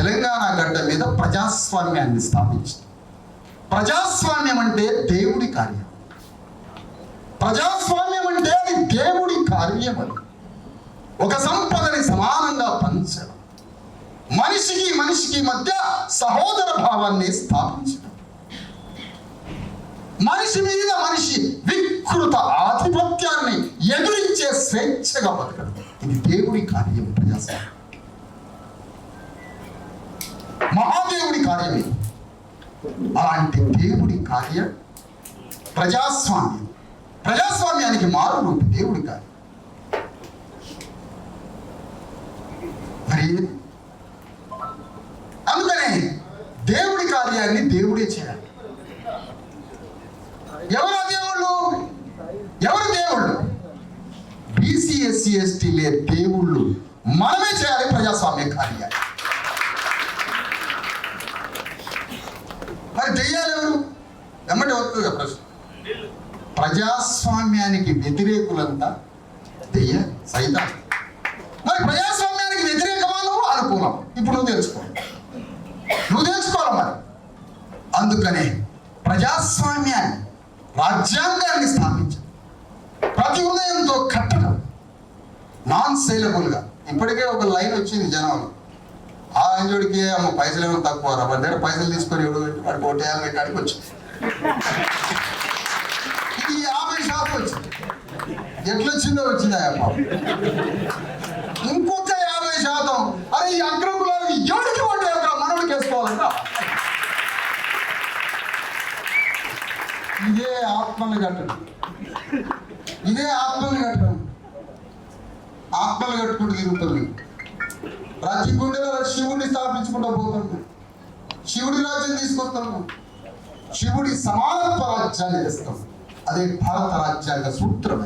తెలంగాణ గడ్డ మీద ప్రజాస్వామ్యాన్ని స్థాపించింది. ప్రజాస్వామ్యం అంటే దేవుడి కార్యం. ప్రజాస్వామ్యం అంటే అది దేవుడి కార్యం. అది ఒక సంపదని సమానంగా పంచడం, మనిషికి మనిషికి మధ్య సహోదర భావాన్ని స్థాపించడం, మనిషి మీద మనిషి వికృత ఆధిపత్యాన్ని ఎదురించే స్వేచ్ఛగా బతకడం, ఇది దేవుడి కార్యం. ప్రజాస్వామ్యం మహాదేవుడి కార్యమే. అలాంటి దేవుడి కార్యం ప్రజాస్వామ్యం. ప్రజాస్వామ్యానికి మారు రూపి దేవుడి కార్యం. మరి అందుకనే దేవుడి కార్యాన్ని దేవుడే చేయాలి. ఎవరు దేవుళ్ళు? ఎవరు దేవుళ్ళు? బీసీ ఎస్సీ ఎస్టీలే దేవుళ్ళు. మనమే చేయాలి ప్రజాస్వామ్య కార్యాలు. మరి దెయ్యాలు ఎవరు? ఎమ్మటి వస్తుంది ప్రశ్న. ప్రజాస్వామ్యానికి వ్యతిరేకులంతా దెయ్యాలు, సైతాన్. మరి ప్రజాస్వామ్యానికి వ్యతిరేకమా నువ్వు అనుకూలం? ఇప్పుడు నువ్వు తెలుసుకోవాలి. మరి అందుకనే ప్రజాస్వామ్యాన్ని, రాజ్యాంగాన్ని స్థాపించడం, ప్రతి హృదయంతో కట్టడం, నాన్ సేలబుల్గా. ఇప్పటికే ఒక లైన్ వచ్చింది జనంలో, ఆ అంజుడికి అమ్మ పైసలు ఏమో తక్కువ రా, వాడి దగ్గర పైసలు తీసుకొని ఎవడు పెట్టి వాడి కోటేయాలి పెట్టడానికి వచ్చింది. ఇది 50% వచ్చింది. ఎట్లొచ్చిందో వచ్చిందా అమ్మ? ఇంకొక 50%. అరే ఈ అగ్రకులానికి ఎవరికి ఓటు వేయక మనోడికి వేసుకోవాలంట. ఇదే ఆత్మలు కట్టడం, ఇదే ఆత్మలు కట్టడం. ఆత్మలు కట్టుకుంటూ తిరుగుతుంది. ప్రతి గుండెలో శివుడిని స్థాపించుకుంటూ పోతాము. శివుడి రాజ్యం తీసుకొస్తాము. శివుడి సమానత్వ రాజ్యాన్ని తెస్తాం. అదే భారత రాజ్యాంగ సూత్రం.